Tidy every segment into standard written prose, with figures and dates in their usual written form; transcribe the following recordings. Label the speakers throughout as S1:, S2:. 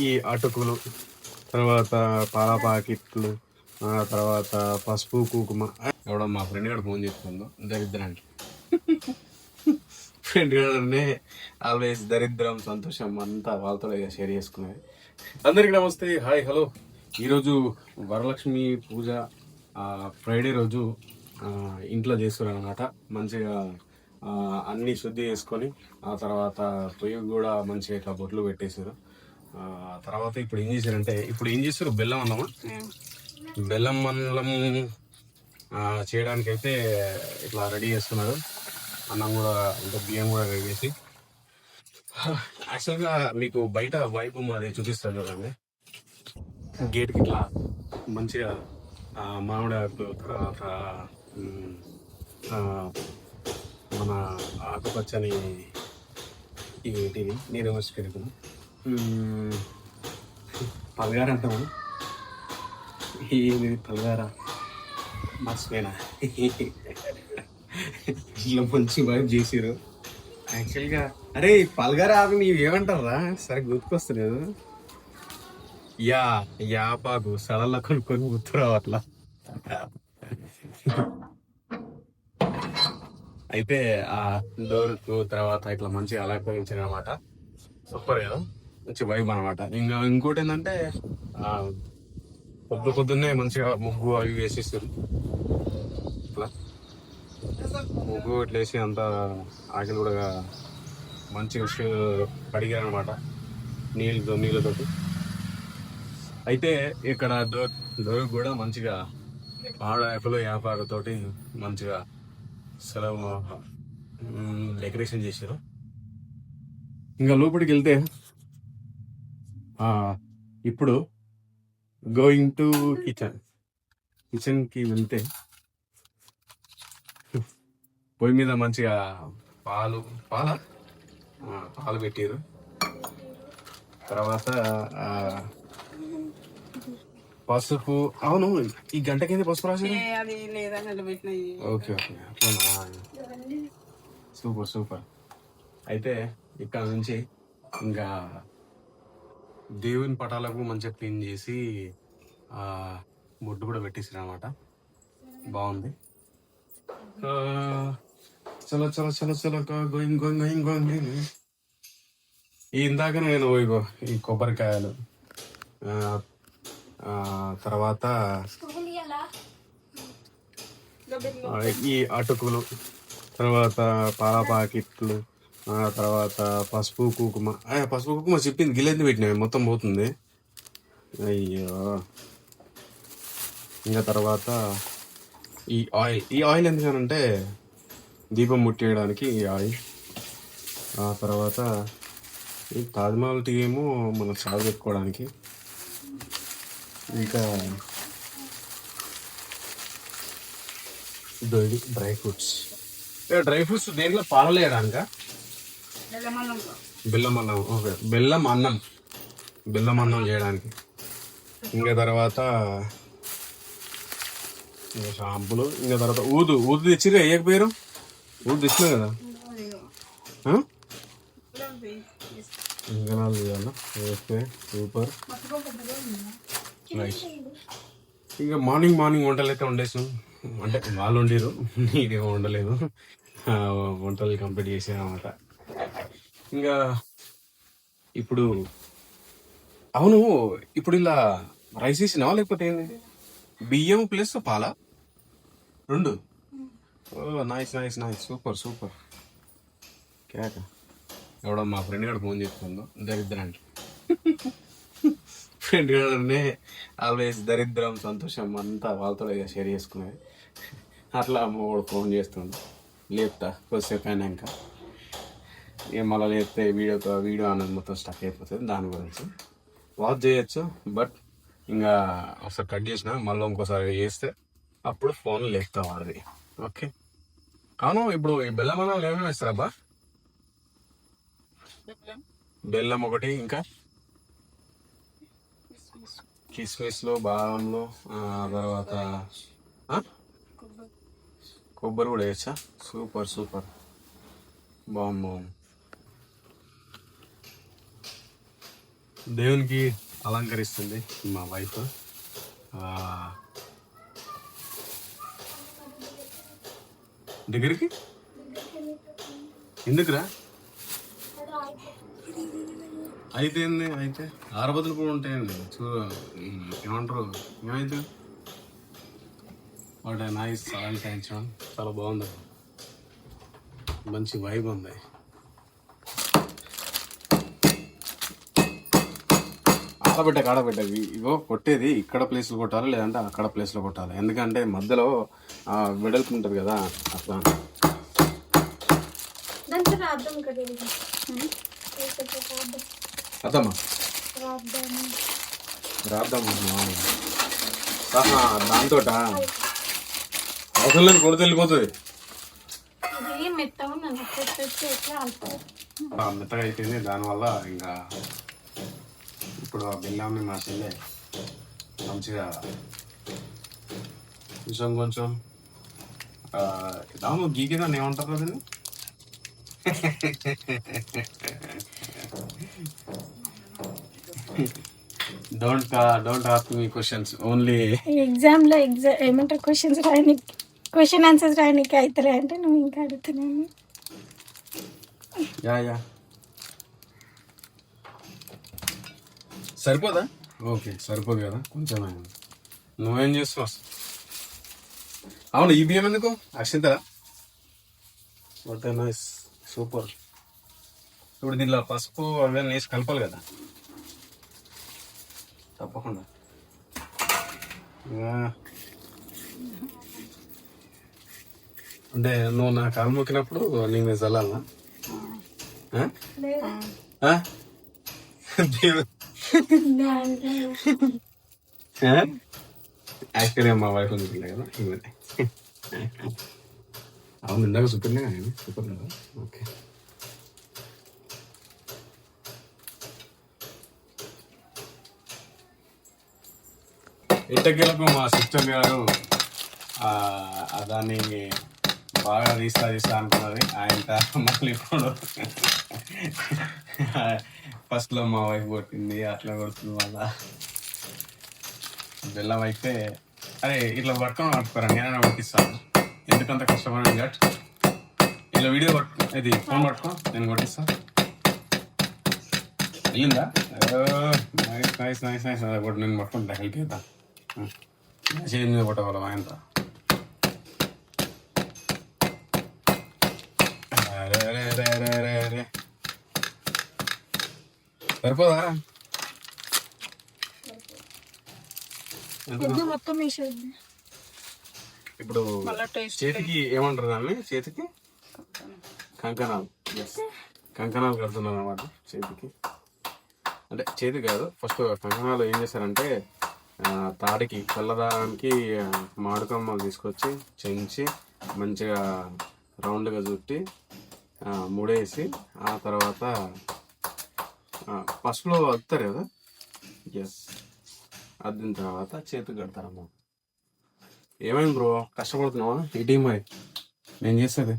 S1: ఈ అటుకులు, తర్వాత పాల ప్యాకెట్లు, తర్వాత పసుపు కుంకుమ. ఎవడో మా ఫ్రెండ్ గారు ఫోన్ చేస్తుందో దరిద్రానికి. ఫ్రెండ్ గారినే ఆల్వేస్ దరిద్రం సంతోషం అంతా వాళ్ళతో షేర్ చేసుకునేది. అందరికీ నమస్తే, హాయ్, హలో. ఈరోజు వరలక్ష్మి పూజ ఫ్రైడే రోజు ఇంట్లో చేస్తున్నారు అనమాట. మంచిగా అన్ని శుద్ధి చేసుకొని ఆ తర్వాత పొయ్యి కూడా మంచిగా ఇట్లా బొట్లు పెట్టేశారు. తర్వాత ఇప్పుడు ఏం చేస్తారు బెల్లం అన్నమా. బెల్లం అన్నం చేయడానికి అయితే ఇట్లా రెడీ చేస్తున్నారు. అన్నం కూడా ఇంకా బియ్యం కూడా రెడీ చేసి. యాక్చువల్గా మీకు బయట వైపు మాది చూపిస్తాను చూడండి. గేట్కి ఇట్లా మంచిగా మామిడి ఆకు, తర్వాత మన ఆకుపచ్చని ఇవి నేను మర్చిపోయాను, పలగార అంటాము. ఇది పలగార మర్చిపోయినా. ఇట్లా మంచి వైపు చేసారు. యాక్చువల్గా అరే పలగార ఆకు నీవు ఏమంటారా సరే గుర్తుకొస్తలేదు. యాపాకు సడన్లో కొనుక్కొని గుర్తురావు అట్లా. అయితే ఆ డోర్ తర్వాత ఇట్లా మంచిగా అలంకరించారు అనమాట. సూపర్ కదా, మంచి వైబ్ అనమాట. ఇంకోటి ఏంటంటే పొద్దున్నే మంచిగా ముగ్గు అవి వేసేస్తారు. ఇట్లా ముగ్గు ఇట్లా వేసి అంతా ఆకలి కూడా మంచిగా కడిగారు అనమాట నీళ్ళతోటి. అయితే ఇక్కడ డోర్ కూడా మంచిగా మామిడాకులు యాపాకుతోటి మంచిగా సెలవు డెకరేషన్ చేశారు. ఇంకా లోపలికి వెళ్తే ఇప్పుడు గోయింగ్ టు కిచెన్కి వెళ్తే పొయ్యి మీద మంచిగా పాలు పెట్టారు. తర్వాత పసుపు. అవును, ఈ గంట కింద పసుపు రాశారు. Okay super. అయితే ఇక్కడ నుంచి ఇంకా దేవుని పటాలకు మంచిగా క్లీన్ చేసి బొడ్డు కూడా పెట్టేసారు అనమాట. బాగుంది. చలో గోయింగ్. ఇందాక నేను ఈ కొబ్బరికాయలు, తర్వాత ఈ అటుకులు, తర్వాత పాల ప్యాకెట్లు, తర్వాత పసుపు కుంకుమ చెప్పింది గిల్లెంది పెట్టినవి మొత్తం పోతుంది. అయ్యో. ఇంకా తర్వాత ఈ ఆయిల్ ఎందుకనంటే దీపం ముట్టేయడానికి ఈ ఆయిల్. ఆ తర్వాత ఈ తాజ్మహల్ టీ ఏమో మనం చాలు పెట్టుకోవడానికి. ఇంకా డ్రై ఫ్రూట్స్ దేంట్లో పాలలేయడానిక బెల్లం అన్నం. ఓకే, బెల్లం అన్నం చేయడానికి. ఇంకా తర్వాత షాంపులు. ఇంకా తర్వాత ఊదు తెచ్చిరా వేయకపోయారు. ఊదు తెచ్చినా కదా, ఇంకా నాలుగు చేయాలా. Okay, super, nice. ఇంకా మార్నింగ్ వంటలు అయితే వండేసాం. అంటే వాళ్ళు వండిరు, నేనేమో వండలేదు. వంటలు కంప్లీట్ చేసాను అనమాట. ఇంకా ఇప్పుడు ఇప్పుడు ఇలా రైస్ వేసినావా లేకపోతే ఏంది? బియ్యం ప్లస్ పాల రెండు. Nice super. కేక. ఎవడో మా ఫ్రెండ్ గారు ఫోన్ చేస్తుందో దరిద్రానికి. ఫ్రెండ్ గారినే ఆల్వేస్ దరిద్రం సంతోషం అంతా వాళ్ళతో షేర్ చేసుకునేది. అట్లా అమ్మవాడు ఫోన్ చేస్తుండు. లేపుతా కొద్దిసేపు అయినాక. మళ్ళీ లేపితే వీడియో అనేది మొత్తం స్టక్ అయిపోతుంది. దాని గురించి వాచ్ చేయొచ్చు, బట్ ఇంకా ఒకసారి కట్ చేసిన మళ్ళీ ఇంకోసారి చేస్తే అప్పుడు ఫోన్ లేపుతా వాడిది. ఓకే. అవును, ఇప్పుడు ఈ బెల్లం అన్నం ఏమేమి వేస్తారబ్బా? బెల్లం ఒకటి, ఇంకా కిస్మిస్లో, బాదంలో, తర్వాత కొబ్బరి కూడా వేయచ్చా? సూపర్. బాగుంది. దేవునికి అలంకరిస్తుంది మా వైఫ్. దగ్గరికి ఎందుకురా? అయితే ఏంది, అయితే ఆరబదులు కూడా ఉంటాయండి. ఏమంటారు, ఏమైతే వాటి నైస్ అలంకరించడం చాలా బాగుంది. మంచి వైబ్ ఉంది. ఆడబెట్టవి ఇగో కొట్టేది ఇక్కడ ప్లేస్లో కొట్టాలి, లేదంటే అక్కడ ప్లేస్లో కొట్టాలి. ఎందుకంటే మధ్యలో వెడల్పు ఉంటుంది కదా, అట్లా. అర్థమ్మా రాద్దామా దాంతో అవసరం లేదు, కొడితే వెళ్ళిపోతుంది. మెత్తగా అయిపోయింది. దానివల్ల ఇంకా ఇప్పుడు ఆ బెల్లాన్ని మా చెల్లె మంచిగా కొంచెం దాము గీకేదాన్ని ఏమంటారు అదని. Don't ask me questions. Only
S2: exam ఏమంటారు, క్వశ్చన్ ఆన్సర్స్ రాయడానికి అవుతలే అంటే నువ్వు ఇంకా అడుగుతున్నాను.
S1: యా సరిపోదా? ఓకే, సరిపోదు కదా కొంచెం. నువ్వేం చేస్తున్నావు? అవును, ఈ బియ్యం ఎందుకు అక్షింతరా? What nice, super. ఇప్పుడు దీంట్లో పసుపు అవన్నీ వేసి కలపాలి కదా, తప్పకుండా. అంటే నువ్వు నా కాలు మొక్కినప్పుడు నేను చల్లాలనా? యాక్చువల్గా మా వైఫ్ చూపించలే కదా. అవును, ఇందాక చూపించలే కానీ సూపర్ కదా. ఓకే, ఎట్టకేలకు మా సిస్టర్ గారు దాన్ని బాగా తీస్తా అనుకున్నది. ఆయన మళ్ళీ ఇప్పుడు ఫస్ట్లో మా వైఫ్ కొట్టింది, అట్లా కొడుతుంది. మళ్ళా బెల్లం అయితే అరే ఇట్లా పట్టుకోరా, నేనైనా కొట్టిస్తాను. ఎందుకంత కష్టపడి గట్ ఇలా వీడియో ఇది ఫోన్ పట్టుకో, నేను కొట్టిస్తా. వెళ్ళిందా? Nice nice nice. అదొకటి నేను పట్టుకుంటా, హెల్ప్ చేద్దా. చేతి మీద కొట్టగలం ఆయనతో. సరిపోదా? ఇప్పుడు చేతికి ఏమంటారు దాన్ని? చేతికి కంకణాలు. కంకణాలు కడుతున్నారు అన్నమాట చేతికి. అంటే చేతి కాదు, ఫస్ట్ కంకణాలు ఏం చేశారంటే తాడికి చల్లదారానికి మామిడికమ్మలు తీసుకొచ్చి చెంచి మంచిగా రౌండ్గా చుట్టి ముడేసి ఆ తర్వాత పసుపులో అద్దుతారు కదా. ఎస్, అద్దిన తర్వాత చేతికి కడతారమ్మా. ఏమైంది బ్రో, కష్టపడుతున్నావా? ఈ టీం మరి నేను చేస్తుంది.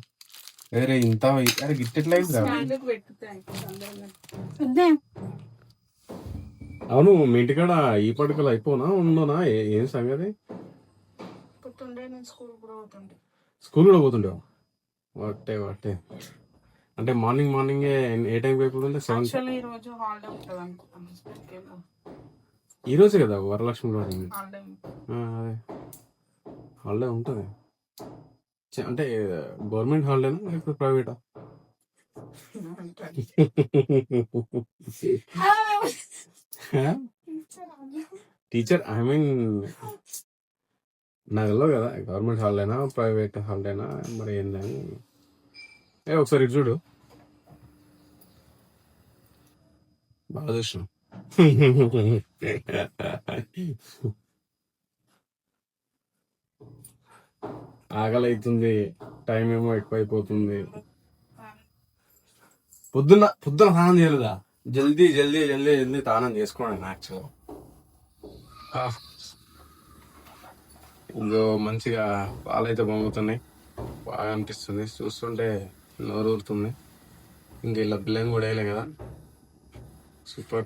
S1: వేరే ఇంత అరే గిట్టెట్లా అవును, మీ ఇంటికాడ ఈ పడుకలు అయిపోనా ఉండనా? ఏం సంగతి? స్కూల్ కూడా పోతుండేవా? వాటే అంటే మార్నింగే ఏ టైంకి అయిపోతుండే? 7. ఈ రోజే కదా వరలక్ష్మి గారు. అదే హాలిడే ఉంటుంది. అంటే గవర్నమెంట్ హాలిడేనా లేకపోతే ప్రైవేటా? టీచర్ ఐ మీన్ నాకు తెలియదు కదా గవర్నమెంట్ హాలిడేనా ప్రైవేట్ హాలిడేనా మరి ఏందని. ఒకసారి ఇటు చూడు, బాగా చూసినాం. ఆకలి అవుతుంది, టైం ఏమో ఎక్కువైపోతుంది. పొద్దున్న స్నానం చేయలేదా? జల్దీ స్నానం చేసుకోండి. యాక్చువల్గా ఇంకో మంచిగా పాలైతే పొంగుతున్నాయి, బాగా అనిపిస్తుంది చూస్తుంటే, నోరు ఊరుతుంది. ఇంకా ఇలా బిల్లని కూడా వేయలే కదా. సూపర్.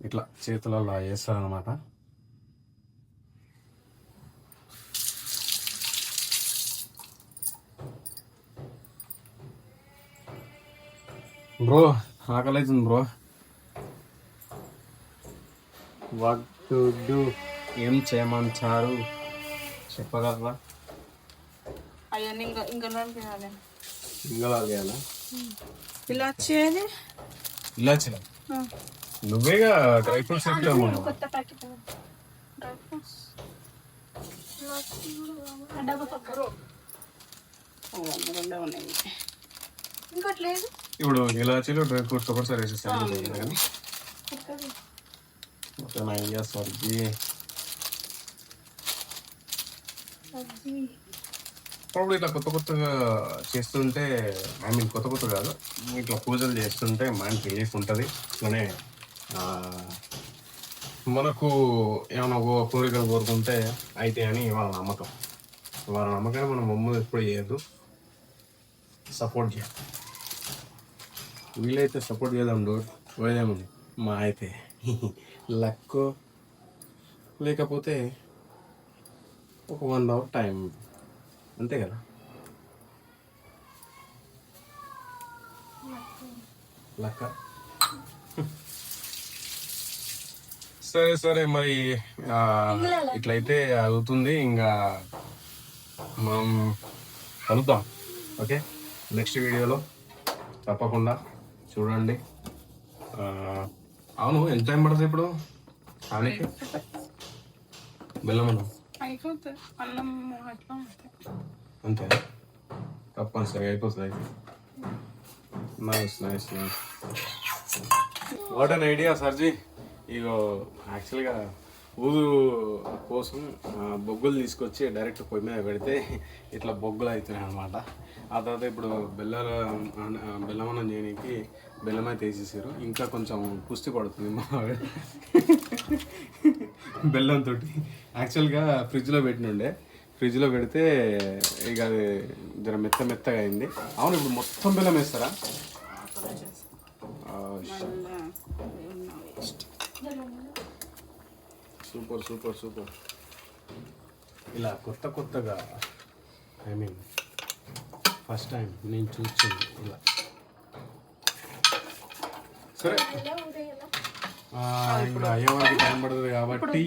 S1: ఇట్లా చేతులలో వేస్తారనమాట. బ్రో ఆకలి అవుతుంది బ్రో. వాట్ టు డూ, ఏం చేయమంటారు చెప్పగలరా?
S3: అవన్నీ ఇంకా చేయాలి.
S1: ఇంగలా చేయాలా?
S3: ఇలా చేయాలి.
S1: ఇలా చేయాలి. నువ్వేగా డ్రై ఫ్రూట్స్ ఎట్లా
S2: కొత్త ప్యాకెట్
S3: డ్రై ఫ్రూట్స్
S2: డబ్బా పక్కన
S3: రెండే ఉన్నాయి. ఇంకోటి లేదు.
S1: ఇప్పుడు ఇలాచీలు డ్రై ఫ్రూట్స్ ఒకటిసారి వేసేస్తాను కానీ మొత్తం ఐడియా సర్ది. అప్పుడు ఇట్లా కొత్త కొత్తగా చేస్తుంటే, ఐ మీన్ కొత్త కొత్త కాదు, ఇట్లా పూజలు చేస్తుంటే మైండ్ రిలీఫ్ ఉంటుంది. అట్లనే మనకు ఏమైనా కోరికలు కోరుకుంటే అయితే అని వాళ్ళ నమ్మకం. వాళ్ళ నమ్మకాన్ని మనం మమ్మల్ని ఎప్పుడు చేయొద్దు, సపోర్ట్ చేయాలి. వీలైతే సపోర్ట్ చేద్దాం. డోర్ పోయేదేముంది మా అయితే లక్, లేకపోతే ఒక 1 hour టైం, అంతే కదా. లక్క. సరే సరే మరి ఇట్లయితే అవుతుంది. ఇంకా మనం కలుద్దాం. ఓకే, నెక్స్ట్ వీడియోలో తప్పకుండా చూడండి. అవును, ఎంత టైం పడుతుంది ఇప్పుడు కానీ బెల్లం అన్నం?
S3: అయిపోతుంది అన్నం అట్లా
S1: అంతే, తప్పనిసరిగా అయిపోతుంది. Nice nice nice. What an idea sir ji. ఇగో యాక్చువల్గా ఊదు కోసం బొగ్గులు తీసుకొచ్చి డైరెక్ట్ పొయ్యి మీద పెడితే ఇట్లా బొగ్గులు అవుతున్నాయి అనమాట. ఆ తర్వాత ఇప్పుడు బెల్లం అన్నం చేయడానికి బెల్లం అయితే వేసేసారు. ఇంకా కొంచెం పుష్టి పడుతుంది మా బెల్లంతో. యాక్చువల్గా ఫ్రిడ్జ్లో పెట్టినుండే, ఫ్రిడ్జ్లో పెడితే ఇక అది జర మెత్తగా అయింది. అవును, ఇప్పుడు మొత్తం బెల్లం వేస్తారా? Super super super. ఇలా కొత్తగా, ఐ మీన్ ఫస్ట్ టైం నేను చూసింది ఇలా. సరే, ఇప్పుడు అయ్యేవారికి టైం పడుతుంది కాబట్టి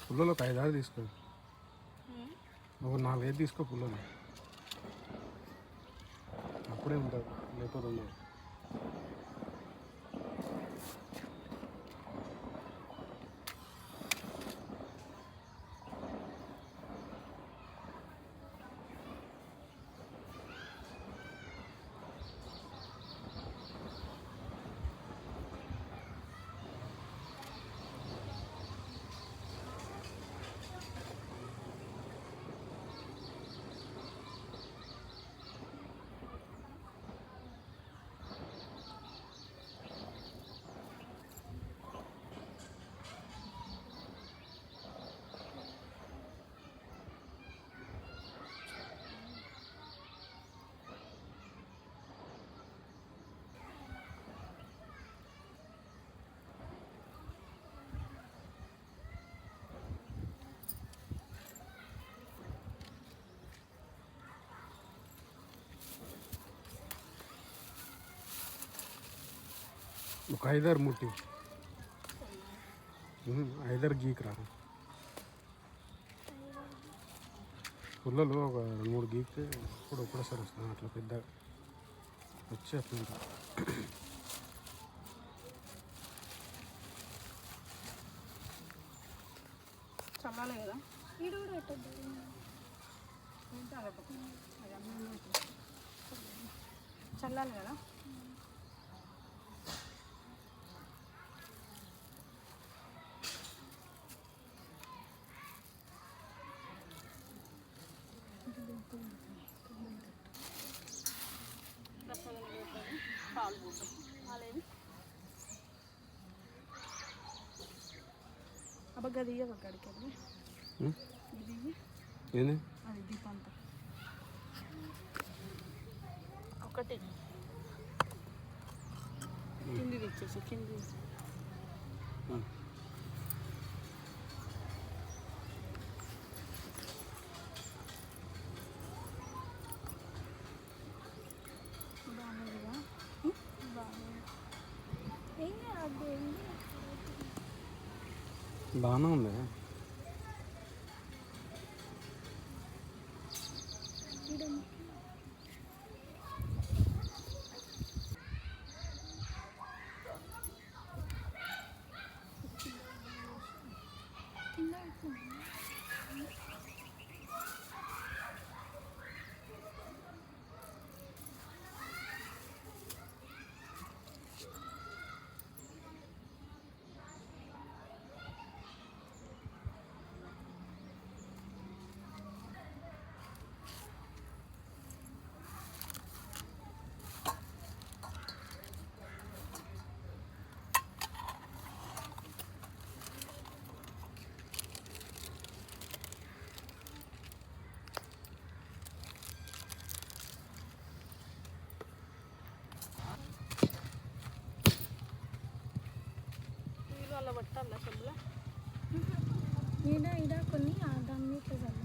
S1: పుల్లలో ఒక 5-6 తీసుకో, ఒక 4-5 తీసుకో పుల్లలో, అప్పుడే ఉంటుంది, లేకపోతే ఉండదు. ఒక 5 ముట్టి 5 గీక్ రా పుల్లలు ఒక 2-3 గీక్తే ఇప్పుడు ఒకటేసారి వస్తాను అట్లా పెద్ద వచ్చేస్తుంది.
S3: చల్లాలి కదా.
S2: వీడు కూడా పెట్టద్దు.
S3: చల్లాలి కదా. పాలు పోతాం. పాలేవి అబ్బగది అక్కడికి వెళ్ళి ఇది
S1: ఏంది
S3: అది దీపంత ఒకటి కింది తెచ్చేసి కింది బాగుందిగా. బాగుంది.
S2: ఏం కాదు.
S1: బాగానే ఉంది.
S3: అలా పట్టాలా చెంబులో.
S2: ఈడ కొన్ని దాని మీద చల్లు.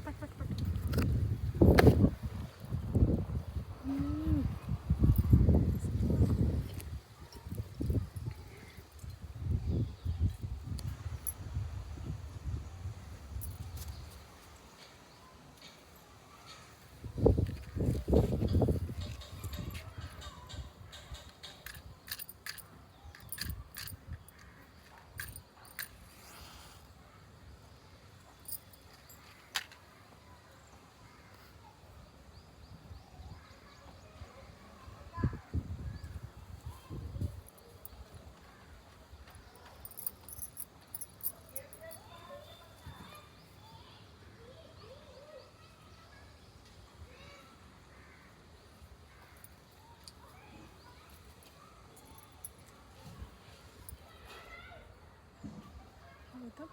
S3: పట్టు పట్టు పట్టు.
S2: అవుతాం.